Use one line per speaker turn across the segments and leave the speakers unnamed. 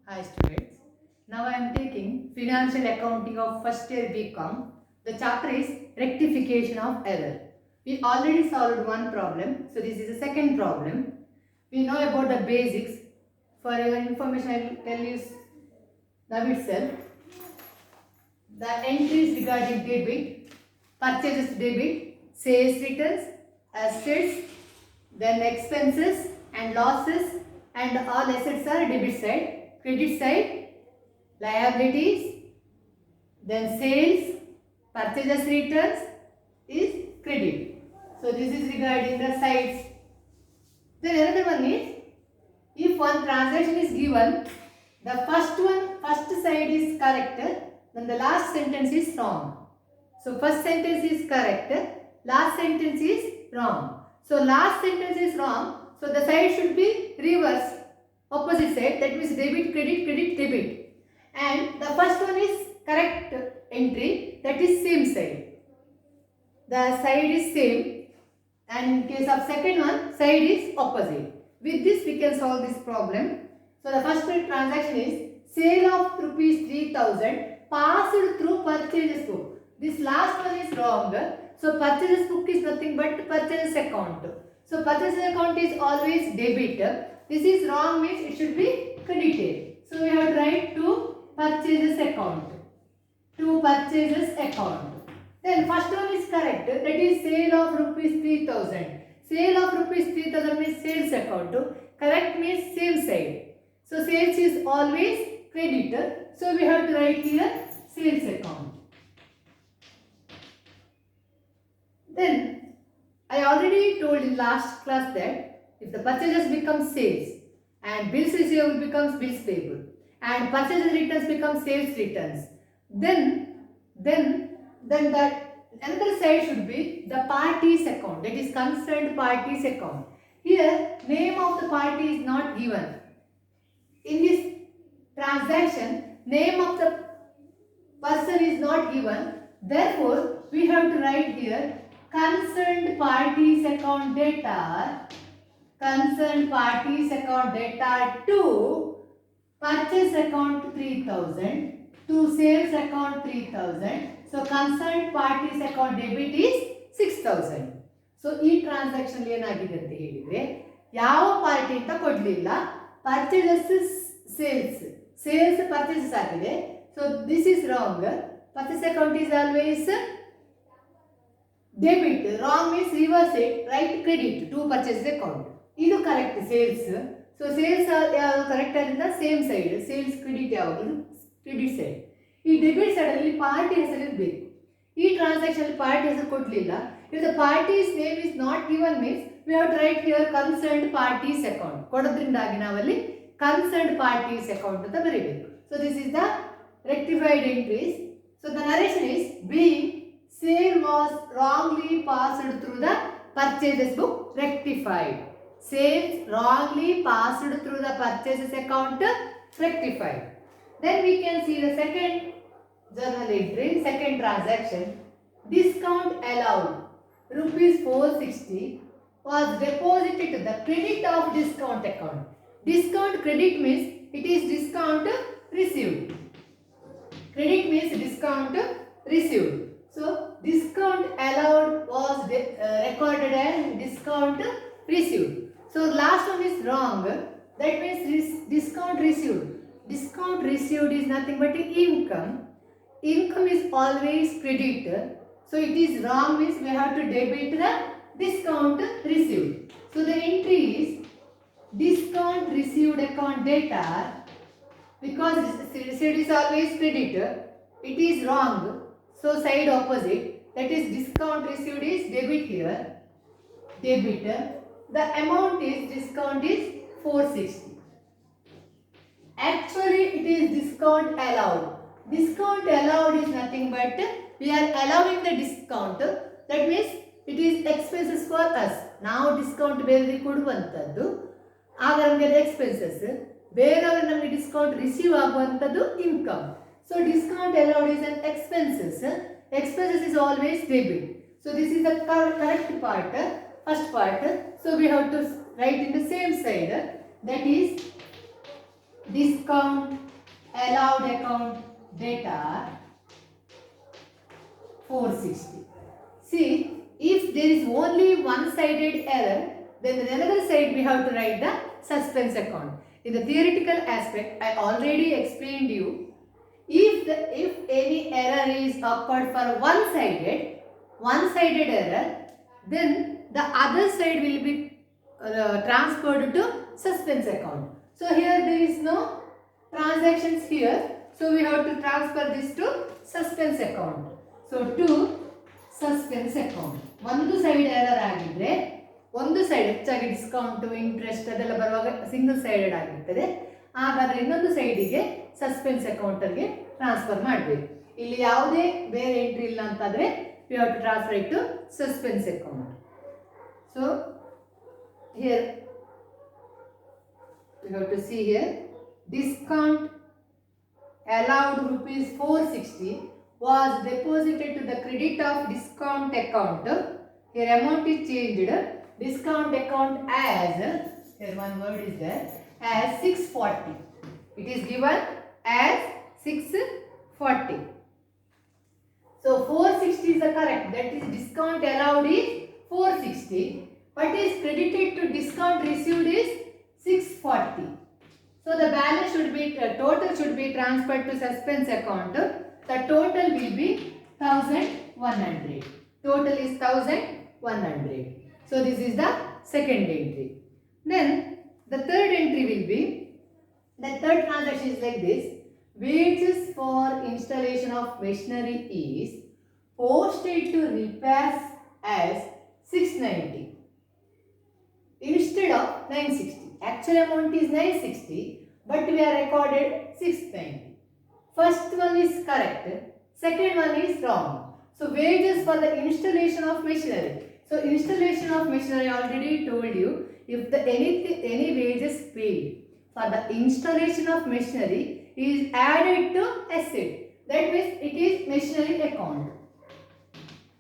Hi students. Now I am taking Financial Accounting of first year BCom. The chapter is Rectification of Error. We already solved one problem. So this is the second problem. We know about the basics. For your information I will tell you now itself. The entries regarding debit, purchases debit, sales returns, assets, then expenses and losses, and all assets are debit side, credit side, liabilities, then sales, purchases returns is credit. So this is regarding the sides. Then another one is, if one transaction is given, the first side is correct, then the last sentence is wrong. So first sentence is correct, last sentence is wrong. So last sentence is wrong, so the side should be reverse, opposite side, that means debit, credit, credit, debit. And the first one is correct entry, that is same side. The side is same, and in case of second one, side is opposite. With this we can solve this problem. So the first transaction is sale of rupees 3000 passed through purchases book. This last one is wrong. So purchases book is nothing but purchases account. So purchases account is always debit. This is wrong, means it should be credited. So we have to write to purchases account. To purchases account. Then first one is correct, that is sale of rupees 3000. Sale of rupees 3000 means sales account. Correct means same side. So sales is always credit. So we have to write here sales account. Then I already told in last class that if the purchases become sales and bills receivable becomes bills payable and purchases returns become sales returns, then that another side should be the parties account, that is concerned parties account. Here name of the party is not given. In this transaction name of the person is not given, therefore we have to write here concerned parties account data, concerned parties account data to purchase account 3000 to sales account 3000. So concerned parties account debit is 6000. So ಈ transaction ಏನಾಗಿದೆ ಅಂತ ಹೇಳಿದ್ರೆ ಯಾವ party ಅಂತ ಕೊಡಲಿಲ್ಲ, purchases sales, sales purchases ಆಗಿದೆ. So this is wrong. Purchase account is always debit. Wrong means reverse it, right credit to purchase account. ಇದು correct sales. So sales ಯಾವುದು ಕರೆಕ್ಟ್ ಆದ್ರಿಂದ ಸೇಮ್ ಸೈಡ್, ಸೇಲ್ಸ್ ಕ್ರೆಡಿಟ್ ಯಾವಾಗಲೂ credit side. ಈ debit ಸೈಡಲ್ಲಿ party ಹೆಸರು ಇರಬೇಕು. ಈ transaction party ಹೆಸರು ಕೊಡಲಿಲ್ಲ. If the parties name is not given means we have to write here concerned parties account. ಕೊಡೋದ್ರಿಂದಾಗಿ ನಾವಲ್ಲಿ ಕನ್ಸರ್ನ್ಡ್ ಪಾರ್ಟೀಸ್ ಅಕೌಂಟ್ ಅಂತ ಬರೀಬೇಕು. So this is the rectified entries. So the narration is being sale was wrongly passed through the purchases book, rectified. Sales wrongly passed through the purchases account, rectified. Then we can see the second journal entry, second transaction. Discount allowed rupees 460 was deposited to the credit of discount account. Discount credit means it is discount received. Credit means discount received. So discount allowed was recorded as discount received. So last one is wrong. That means discount received. Discount received is nothing but income. Income is always credit. So it is wrong means we have to debit the discount received. So the entry is discount received account data. Because received is always credit, it is wrong. So side opposite, that is discount received is debit here. Debit. The amount is discount is 460. Actually it is discount allowed. Discount allowed is nothing but we are allowing the discount. That means it is expenses for us. Now discount ಬೇರೆ ಕೊಡುವಂತದ್ದು, ಆಗ ನಮಗೆ expenses. ಬೇರೆಯವರು ನಮಗೆ discount receive ಆಗುವಂಥದ್ದು income. So discount allowed is an expenses. Expenses is always debit. So this is the correct part, first part. So we have to write in the same side, that is discount allowed account data 460. See, if there is only one-sided error, then the other side we have to write the suspense account. In the theoretical aspect, I already explained you, if any error is occurred for one-sided error, then the other side will be transferred to suspense account. So here there is no transactions here, so we have to transfer this to suspense account. So to suspense account. ಒಂದು side error ಆಗಿದ್ರೆ ಒಂದು side ಹೆಚ್ಚಾಗಿ discount interest ಅದೆಲ್ಲ ಬರುವಾಗ single sided ಆಗಿರ್ತದೆ. ಹಾಗಾದ್ರೆ ಇನ್ನೊಂದು ಸೈಡಿಗೆ ಸಸ್ಪೆನ್ಸ್ ಅಕೌಂಟರ್ಗೆ ಟ್ರಾನ್ಸ್ಫರ್ ಮಾಡಬೇಕು. ಇಲ್ಲಿ ಯಾವುದೇ ಬೇರೆ ಎಂಟ್ರಿ ಇಲ್ಲ ಅಂತಾದ್ರೆ we have to transfer it to suspense account. So here we have to see here discount allowed rupees 460 was deposited to the credit of discount account. Here amount is changed. Discount account as, here one word is there, as 640. It is given as 640. So 460 is the correct. That is discount allowed is 460. What is credited to discount received is 640. So the balance should be, total should be transferred to suspense account. The total will be 1100. Total is 1100. So this is the second entry. Then the third entry will be, the third transaction is like this. Wages for installation of machinery is posted to repairs as 690 instead of 960. Actual amount is 960, but we are recorded 690. First one is correct, second one is wrong. So wages for the installation of machinery. So installation of machinery, I already told you, if the any wages paid for the installation of machinery is added to asset, that means it is machinery account.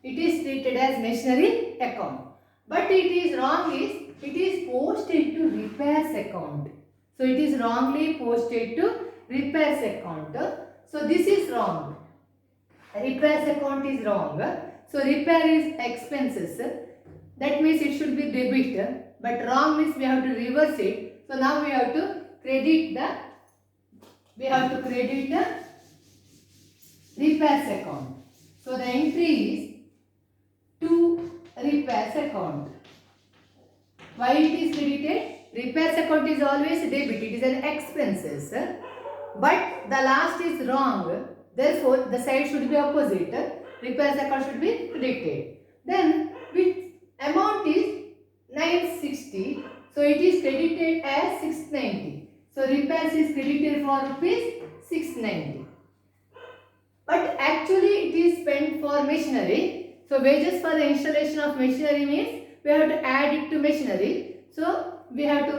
It is treated as machinery account. But it is wrong is, it is posted to repairs account. So it is wrongly posted to repairs account. So this is wrong. Repairs account is wrong. So repair is expenses. That means it should be debit. But wrong means we have to reverse it. So now we have to credit the repairs account. So the entry is to repairs account. Why it is credited? Repairs account is always debit. It is an expenses. But the last is wrong. Therefore, the side should be opposite. Repairs account should be credited. Then, which amount is 960. So, it is credited as 690. So, repairs is credited for rupees 690. But actually, it is spent for machinery. So, wages for the installation of machinery means we have to add it to machinery. So, we have to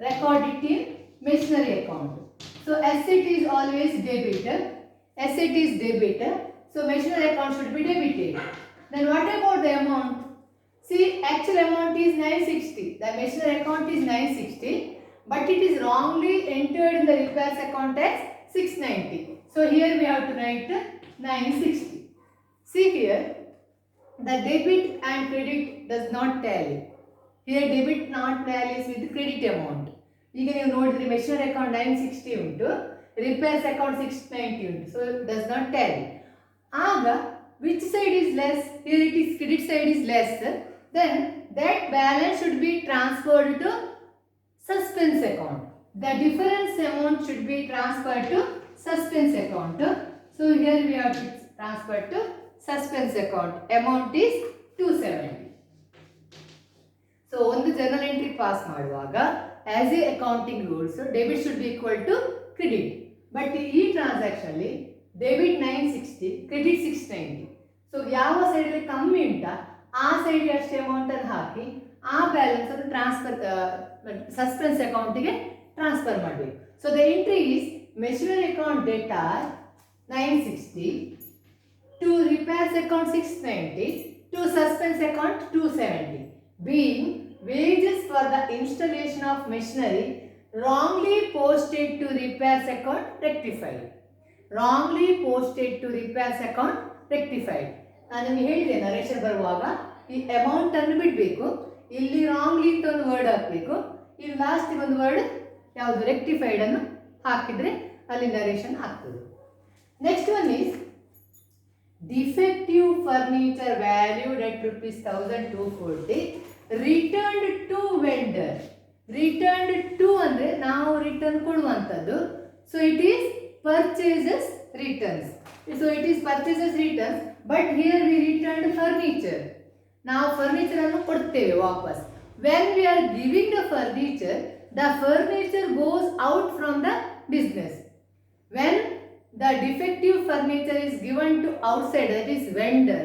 record it in machinery account. So asset is always debit. Asset is debit. So machinery account should be debited. Then what about the amount? See, actual amount is 960. The machinery account is 960. But it is wrongly entered in the repairs account as 690. So here we have to write 960. See here, the debit and credit does not tally. Here debit not tallies with credit amount. ಈಗ ನೀವು ನೋಡಿದ್ರೆ machinery account 960 ಉಂಟು, repairs account 690 ಉಂಟು. So it does not tally. ಆಗ which side is less? Here it is credit side is less. Then that balance should be transferred to suspense account. The difference amount should be transferred to suspense account. So here we have to transfer to suspense account. Amount is 270. ಸೊ ಒಂದು journal entry pass ಮಾಡುವಾಗ as a accounting rules, debit should be equal to credit. But ಈ transaction ಅಲ್ಲಿ debit 960, credit 690. So ಯಾವ side ಅಲ್ಲಿ ಕಮ್ಮಿ ಉಂಟಾ ಆ ಸೈಡ್ ಅಷ್ಟೇ ಅಮೌಂಟ್ ಅನ್ನು ಹಾಕಿ ಆ ಬ್ಯಾಲೆನ್ಸ್ ಅನ್ನು ಟ್ರಾನ್ಸ್ಫರ್ ಸಸ್ಪೆನ್ಸ್ ಅಕೌಂಟ್ಗೆ ಟ್ರಾನ್ಸ್ಫರ್ ಮಾಡಬೇಕು. So the entry is machinery account data 960 to repairs account 690 to suspense account 270, being wages for the installation of machinery wrongly posted to repairs account rectified. Wrongly posted to repairs account rectified. ನಾನು ನಿಮಗೆ ಹೇಳಿದೆ narration ಬರುವಾಗ ಈ amount ಅನ್ನು ಬಿಡಬೇಕು, ಇಲ್ಲಿ wrongly ಅಂತ ಒಂದು ವರ್ಡ್ ಹಾಕಬೇಕು, ಇಲ್ಲಿ ಲಾಸ್ಟ್ ಒಂದು ವರ್ಡ್ ಯಾವುದು ರೆಕ್ಟಿಫೈಡ್ ಅನ್ನು ಹಾಕಿದ್ರೆ ಅಲ್ಲಿ ನರೇಶನ್ ಆಗ್ತದೆ. Next one is defective furniture valued at rupees 1240 returned to vendor. Returned to ಅಂದ್ರೆ ನಾವು return ಕೊಡುವಂತದ್ದು. So it is purchases returns. So it is purchases returns, but here we returned furniture. ನಾವು furniture ಅನ್ನು ಕೊಡ್ತೇವೆ ವಾಪಸ್. When we are giving the furniture goes out from the business. When the defective furniture is given to outside, that is vendor,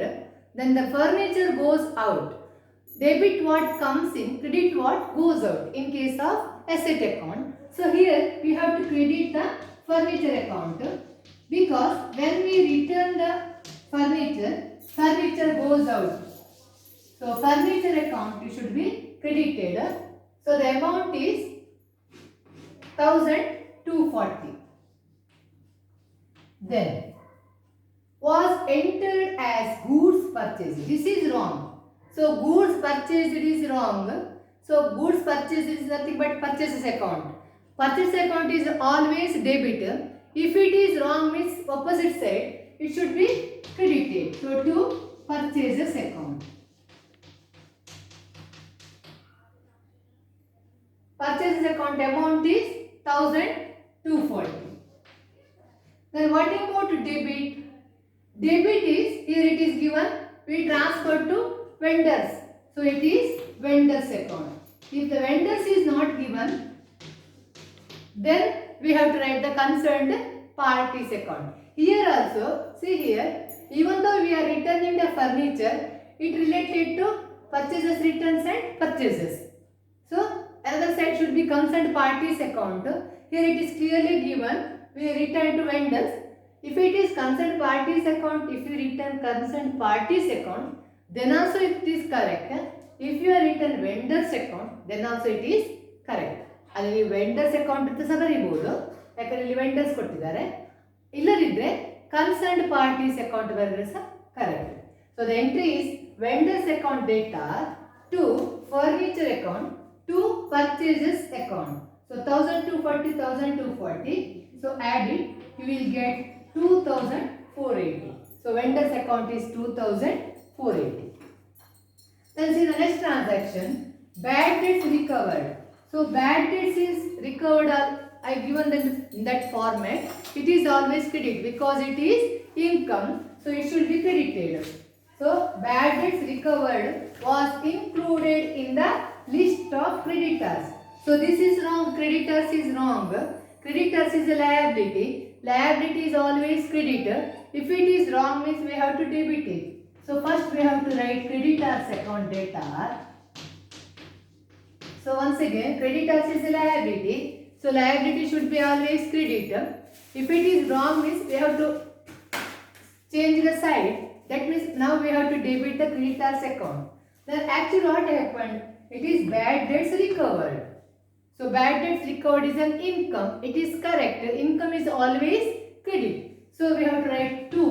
then the furniture goes out. Debit what comes in, credit what goes out in case of asset account. So here we have to credit the furniture account, because when we return the furniture goes out. So furniture account should be credited. So the amount is 1240. Then was entered as goods purchased. This is wrong. So goods purchased is wrong. So goods purchased is nothing but purchases account. Purchase account is always debit. If it is wrong, means opposite side, it should be credited. So to purchases account. Purchases account amount is 1240. Then what about debit? Debit is, here it is given, we transfer to vendors. So it is vendors account. If the vendors is not given, then we have to write the concerned parties account. Here also, see here, even though we are returning the furniture, it related to purchases returns and purchases. So another side should be concerned parties account. Here it is clearly given, we return to vendors. If it is concerned parties account, if you return concerned parties account, then also it is correct. If you are return vendors account, then also it is correct. ಅಲ್ಲಿ vendors account ಅಂತ ಸಹ ಬರೀಬಹುದು, ಯಾಕಂದ್ರೆ ಇಲ್ಲಿ vendors ಕೊಟ್ಟಿದ್ದಾರೆ. ಇಲ್ಲದಿದ್ರೆ concerned parties account ಬರೆದ್ರೆ ಸಹ correct. So the entry is vendors account data to furniture account to purchases account. So 1240. So add it, you will get 2480. So vendor's account is 2480. Then see the next transaction, bad debts recovered. So bad debts is recovered, I given them in that format. It is always credit because it is income, so it should be credited. So bad debts recovered was included in the list of creditors. So this is wrong, creditors is wrong. Creditors is a liability. Liability is always creditor. If it is wrong, means we have to debit it. So first we have to write creditors account data. So once again, creditors is a liability. So liability should be always creditor. If it is wrong, means we have to change the side. That means now we have to debit the creditors account. Then actually what happened? It is bad debts recovered. So bad debts recovered is an income. It is correct. Income is always credit. So we have to write to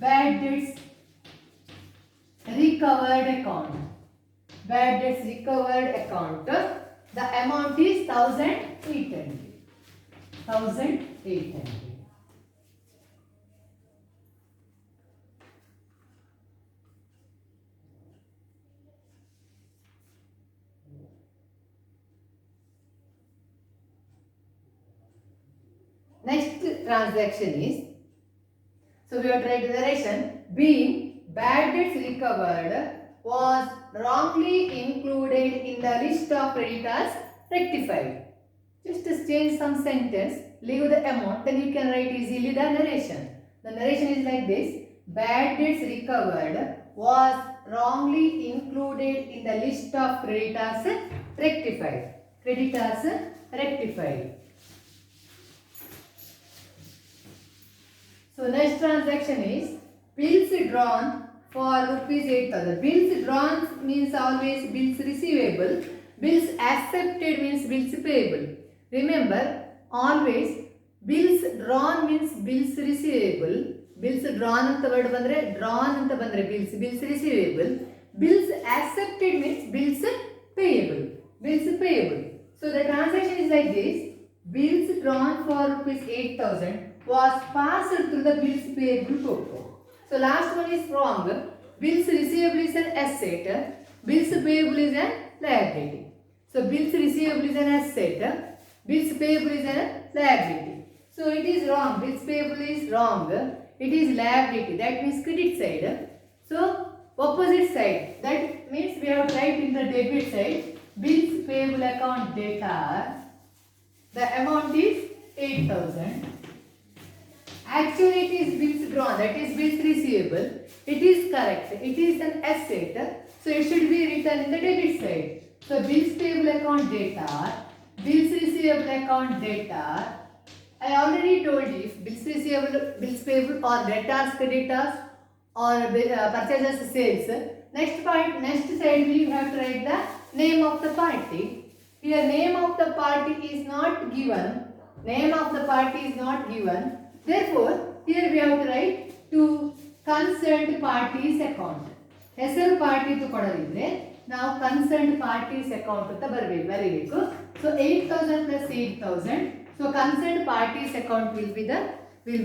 bad debts recovered account. Bad debts recovered account. The amount is 1800. 1800. Next transaction is, so we have to write the narration, being bad debts recovered was wrongly included in the list of creditors rectified. Just change some sentence, leave the amount, then you can write easily the narration. The narration is like this: bad debts recovered was wrongly included in the list of creditors rectified. Creditors rectified. So next transaction is bills drawn for rupees 8000. Bills drawn means always bills receivable. Bills accepted means bills payable. Remember, always bills drawn means bills receivable. Bills drawn anta word bandre drawn anta bandre bills receivable. Bills accepted means bills payable. Bills payable. So the transaction is like this. Bills drawn for rupees 8,000 was passed through the bills payable book. So last one is wrong. Bills receivable is an asset. Bills payable is a liability. So bills receivable is an asset. Bills payable is a liability. So it is wrong. Bills payable is wrong. It is liability. That means credit side. So opposite side. That means we have to write in the debit side. Bills payable account data. The amount is 8,000. Actually it is bills drawn. That is bills receivable. It is correct. It is an asset. So it should be written in the debit side. So bills payable account data. Bills receivable account data. I already told you if bills receivable, bills payable or debtors, creditors or purchasers sales. Next point, next side we have to write the name of the party. Here name of the party is not given. Name of the party is not given. Therefore, here we have to write to concerned parties account. ಹೆಸರು party ಕೊಡೋದಿದ್ರೆ ನಾವು concerned parties account ಅಂತ ಬರೀಬೇಕು. So 8,000 plus 8,000. So concerned parties account will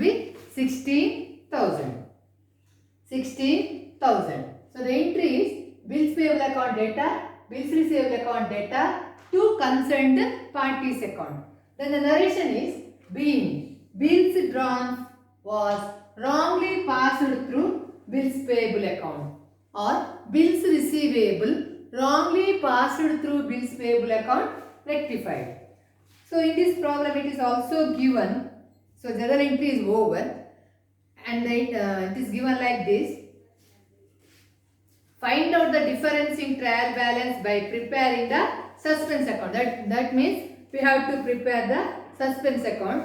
be 16,000. 16,000. So the entry is bills payable account data, bills receivable account data to concerned parties account. Then the narration is being bills drawn was wrongly passed through bills payable account or bills receivable wrongly passed through bills payable account rectified. So in this problem it is also given. So journal entry is over and it is given like this. Find out the difference in trial balance by preparing the suspense account. That means we have to prepare the suspense account.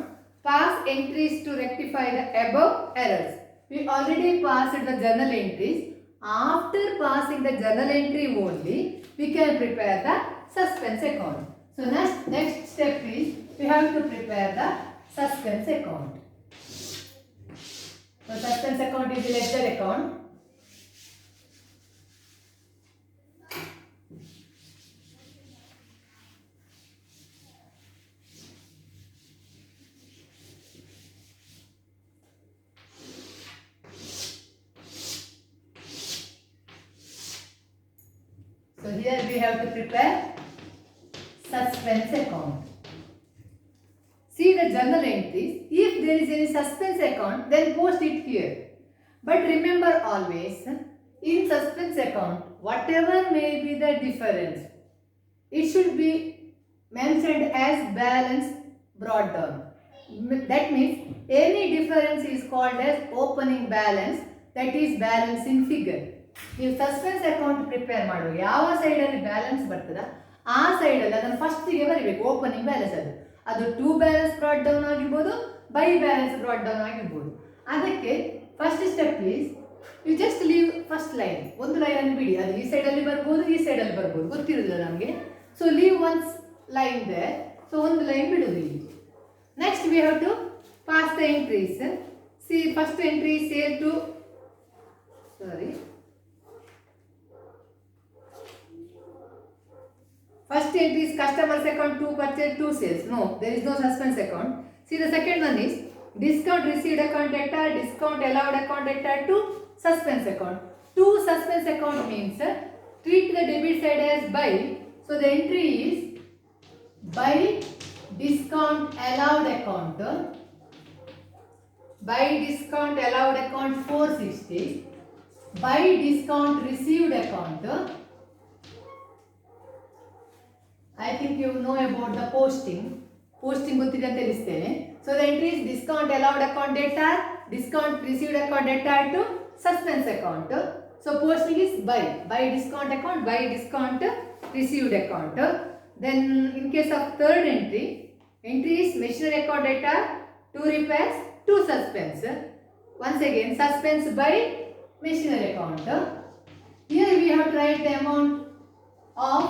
Pass entries to rectify the above errors. We already passed the journal entries. After passing the journal entry only, we can prepare the suspense account. So next step is we have to prepare the suspense account. So suspense account is the ledger account. So here we have to prepare suspense account. See the journal entries. If there is any suspense account, then post it here. But remember always, in suspense account, whatever may be the difference, it should be mentioned as balance brought down. That means any difference is called as opening balance, that is balance in figure. ನೀವು suspense account prepare ಮಾಡುವಾಗ ಯಾವ ಸೈಡಲ್ಲಿ balance ಬರ್ತದ ಆ ಸೈಡಲ್ಲಿ ಅದನ್ನು ಫಸ್ಟಿಗೆ ಬರೀಬೇಕು. ಓಪನಿಂಗ್ ಬ್ಯಾಲೆನ್ಸ್ ಅದು ಟು ಬ್ಯಾಲೆನ್ಸ್ ಬ್ರಾಟ್ ಡೌನ್ ಆಗಿರ್ಬೋದು, ಬೈ ಬ್ಯಾಲೆನ್ಸ್ ಬ್ರಾಟ್ ಡೌನ್ ಆಗಿರ್ಬೋದು. ಅದಕ್ಕೆ first step is you just leave first line. ಒಂದು ಲೈನನ್ನು ಬಿಡಿ, ಅದು ಈ ಸೈಡಲ್ಲಿ ಬರ್ಬೋದು, ಈ ಸೈಡಲ್ಲಿ ಬರ್ಬೋದು, ಗೊತ್ತಿರೋದಿಲ್ಲ ನಮಗೆ. So leave one's line there. So ಒಂದು ಲೈನ್ ಬಿಡೋದು ಇಲ್ಲಿ. Next we have to pass the entries. See first entry sale to first entry is customers account to purchase to sales. No, there is no suspense account. See the second one is discount received account data, discount allowed account data to suspense account. To suspense account means treat the debit side as buy. So the entry is buy discount allowed account. Buy discount allowed account 460. Buy discount received account. I think you know about the posting. Posting ಗೊತ್ತಿದೆ ಅಂತ ತಿಳಿಸ್ತೇನೆ. So the entry is discount allowed account data, discount received account data to suspense account. So posting is buy discount account, buy discount received account. Then in case of third entry is machinery account data, to repairs, to suspense. Once again suspense by machinery account. Here we have to write the amount of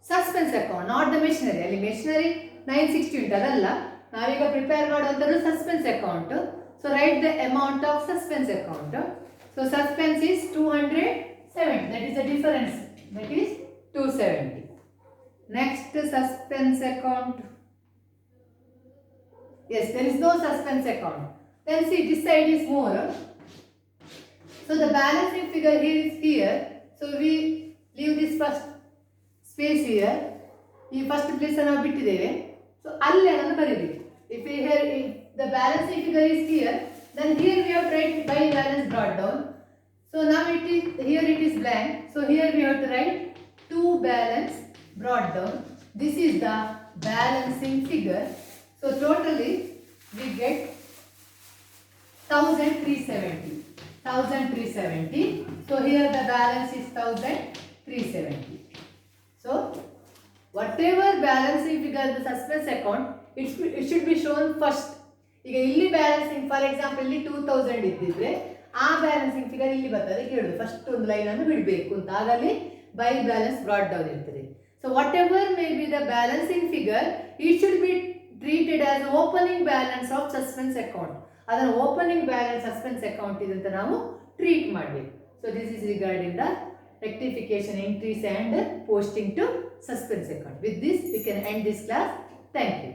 suspense account, not the machinery. Ali machinery 960 ಉಂಟು ಅದಲ್ಲ, ನಾವೀಗ prepare ಮಾಡುವಂಥದ್ದು suspense account. So right the amount of suspense account. So suspense is 270, that is the difference, that is 270. Next suspense account. Yes, there is no suspense account. Then see, this side is more. So the balancing figure here is here. So we leave this first space here. ಈ first place ನಾವು ಬಿಟ್ಟಿದ್ದೇವೆ. So ಅಲ್ಲಿ ಅದನ್ನು ಬರೀಬೇಕು. If the balancing figure is here, then here we have to write by balance brought down. So now here it is blank. So here we have to write to balance brought down. This is the balancing figure. So totally we get 1370. 1370. So here the balance is 1370. So whatever balancing figure the suspense account, it should be shown first. ಈಗ ಇಲ್ಲಿ balancing for example ಇಲ್ಲಿ 2000 ಇದ್ದಿದ್ರೆ ಆ balancing figure ಇಲ್ಲಿ ಬರ್ತದೆ ಕೇಳುದು, first ಒಂದು line ಅನ್ನು ಬಿಡಬೇಕು ಅಂತ, ಆಗಲಿ ಬೈ ಬ್ಯಾಲೆನ್ಸ್ ಬ್ರಾಟ್ ಡೌನ್ ಇರ್ತದೆ. So what ever may be the balancing figure, it should be treated as opening balance of suspense account. ಅದನ್ನು ಓಪನಿಂಗ್ ಬ್ಯಾಲೆನ್ಸ್ ಸಸ್ಪೆನ್ಸ್ ಅಕೌಂಟ್ ಇದಂತ ನಾವು ಟ್ರೀಟ್ ಮಾಡಬೇಕು. So this is regarding the rectification entries and posting to suspense account. With this we can end this class. Thank you.